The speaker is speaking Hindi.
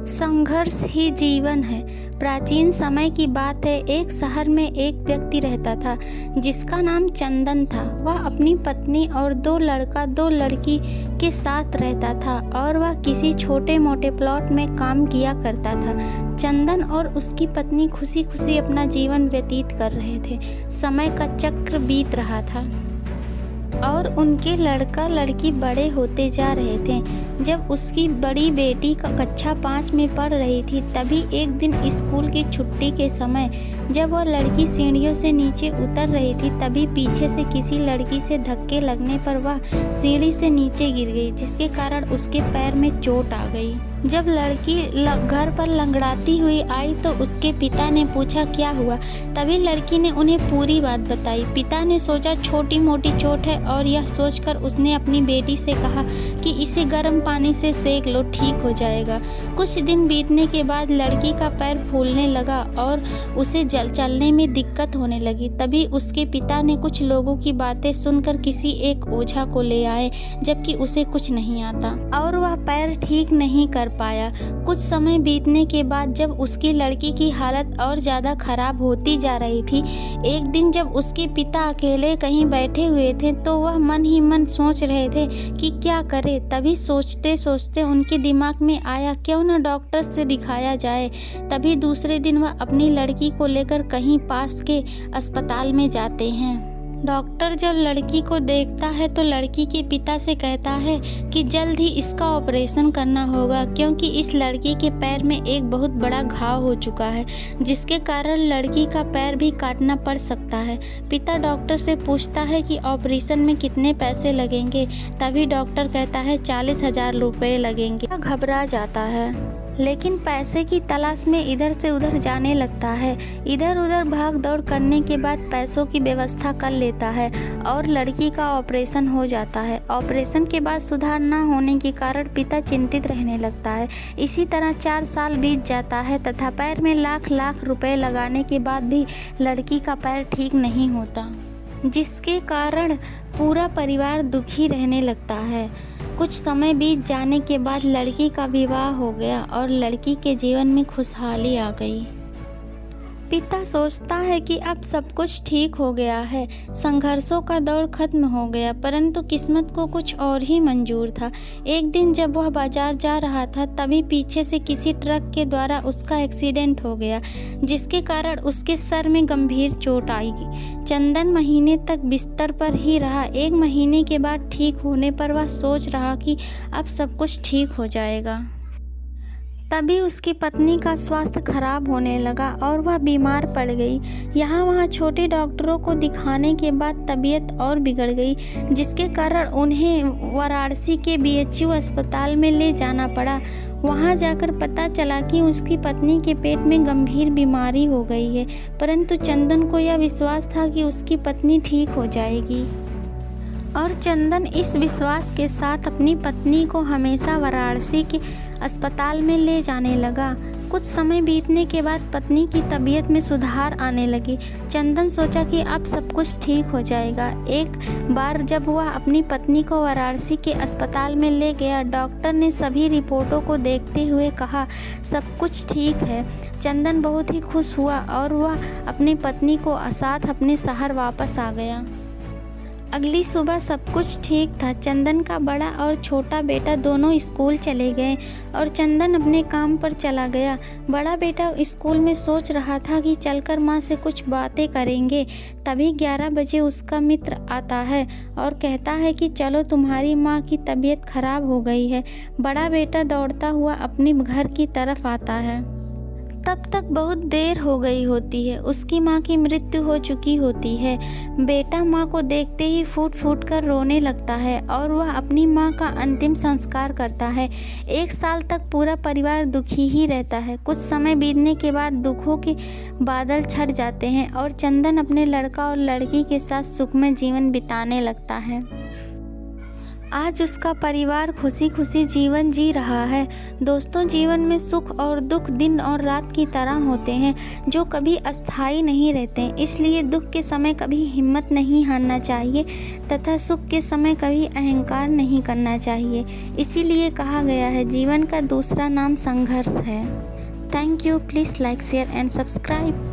संघर्ष ही जीवन है। प्राचीन समय की बात है, एक शहर में एक व्यक्ति रहता था जिसका नाम चंदन था। वह अपनी पत्नी और दो लड़का दो लड़की के साथ रहता था और वह किसी छोटे मोटे प्लॉट में काम किया करता था। चंदन और उसकी पत्नी खुशी खुशी अपना जीवन व्यतीत कर रहे थे। समय का चक्र बीत रहा था और उनके लड़का लड़की बड़े होते जा रहे थे। जब उसकी बड़ी बेटी कक्षा 5 में पढ़ रही थी, तभी एक दिन स्कूल की छुट्टी के समय जब वह लड़की सीढ़ियों से नीचे उतर रही थी, तभी पीछे से किसी लड़की से धक्के लगने पर वह सीढ़ी से नीचे गिर गई, जिसके कारण उसके पैर में चोट आ गई। जब लड़की घर पर लंगड़ाती हुई आई तो उसके पिता ने पूछा क्या हुआ। तभी लड़की ने उन्हें पूरी बात बताई। पिता ने सोचा छोटी मोटी चोट है और यह सोचकर उसने अपनी बेटी से कहा कि इसे गर्म पानी से सेक लो, ठीक हो जाएगा। कुछ दिन बीतने के बाद लड़की का पैर फूलने लगा और उसे चलने में दिक्कत होने लगी। तभी उसके पिता ने कुछ लोगों की बातें सुनकर किसी एक ओझा को ले आए, जबकि उसे कुछ नहीं आता और वह पैर ठीक नहीं कर पाया। कुछ समय बीतने के बाद जब उसकी लड़की की हालत और ज़्यादा खराब होती जा रही थी, एक दिन जब उसके पिता अकेले कहीं बैठे हुए थे तो वह मन ही मन सोच रहे थे कि क्या करे। तभी सोचते सोचते उनके दिमाग में आया क्यों न डॉक्टर से दिखाया जाए। तभी दूसरे दिन वह अपनी लड़की को लेकर कहीं पास के अस्पताल में जाते हैं। डॉक्टर जब लड़की को देखता है तो लड़की के पिता से कहता है कि जल्द ही इसका ऑपरेशन करना होगा, क्योंकि इस लड़की के पैर में एक बहुत बड़ा घाव हो चुका है, जिसके कारण लड़की का पैर भी काटना पड़ सकता है। पिता डॉक्टर से पूछता है कि ऑपरेशन में कितने पैसे लगेंगे। तभी डॉक्टर कहता है 40,000 रुपये लगेंगे। वह घबरा जाता है, लेकिन पैसे की तलाश में इधर से उधर जाने लगता है। इधर उधर भाग दौड़ करने के बाद पैसों की व्यवस्था कर लेता है और लड़की का ऑपरेशन हो जाता है। ऑपरेशन के बाद सुधार न होने के कारण पिता चिंतित रहने लगता है। इसी तरह 4 साल बीत जाता है तथा पैर में लाख लाख रुपए लगाने के बाद भी लड़की का पैर ठीक नहीं होता, जिसके कारण पूरा परिवार दुखी रहने लगता है। कुछ समय बीत जाने के बाद लड़की का विवाह हो गया और लड़की के जीवन में खुशहाली आ गई। पिता सोचता है कि अब सब कुछ ठीक हो गया है, संघर्षों का दौर खत्म हो गया, परंतु किस्मत को कुछ और ही मंजूर था। एक दिन जब वह बाजार जा रहा था, तभी पीछे से किसी ट्रक के द्वारा उसका एक्सीडेंट हो गया, जिसके कारण उसके सर में गंभीर चोट आई। चंदन महीने तक बिस्तर पर ही रहा। 1 महीने के बाद ठीक होने पर वह सोच रहा कि अब सब कुछ ठीक हो जाएगा। तभी उसकी पत्नी का स्वास्थ्य खराब होने लगा और वह बीमार पड़ गई। यहाँ वहाँ छोटे डॉक्टरों को दिखाने के बाद तबीयत और बिगड़ गई, जिसके कारण उन्हें वाराणसी के BHU अस्पताल में ले जाना पड़ा। वहाँ जाकर पता चला कि उसकी पत्नी के पेट में गंभीर बीमारी हो गई है, परंतु चंदन को यह विश्वास था कि उसकी पत्नी ठीक हो जाएगी और चंदन इस विश्वास के साथ अपनी पत्नी को हमेशा वाराणसी के अस्पताल में ले जाने लगा। कुछ समय बीतने के बाद पत्नी की तबीयत में सुधार आने लगी। चंदन सोचा कि अब सब कुछ ठीक हो जाएगा। एक बार जब वह अपनी पत्नी को वाराणसी के अस्पताल में ले गया, डॉक्टर ने सभी रिपोर्टों को देखते हुए कहा सब कुछ ठीक है। चंदन बहुत ही खुश हुआ और वह अपनी पत्नी को साथ अपने शहर वापस आ गया। अगली सुबह सब कुछ ठीक था। चंदन का बड़ा और छोटा बेटा दोनों स्कूल चले गए और चंदन अपने काम पर चला गया। बड़ा बेटा स्कूल में सोच रहा था कि चलकर माँ से कुछ बातें करेंगे। तभी 11 बजे उसका मित्र आता है और कहता है कि चलो तुम्हारी माँ की तबीयत खराब हो गई है। बड़ा बेटा दौड़ता हुआ अपने घर की तरफ आता है। तब तक बहुत देर हो गई होती है। उसकी माँ की मृत्यु हो चुकी होती है। बेटा माँ को देखते ही फूट फूट कर रोने लगता है और वह अपनी माँ का अंतिम संस्कार करता है। 1 साल तक पूरा परिवार दुखी ही रहता है। कुछ समय बीतने के बाद दुखों के बादल छट जाते हैं और चंदन अपने लड़का और लड़की के साथ सुखमय जीवन बिताने लगता है। आज उसका परिवार खुशी खुशी जीवन जी रहा है। दोस्तों, जीवन में सुख और दुख दिन और रात की तरह होते हैं, जो कभी अस्थायी नहीं रहते। इसलिए दुख के समय कभी हिम्मत नहीं हारना चाहिए तथा सुख के समय कभी अहंकार नहीं करना चाहिए। इसीलिए कहा गया है, जीवन का दूसरा नाम संघर्ष है। Thank you. Please like, share and subscribe.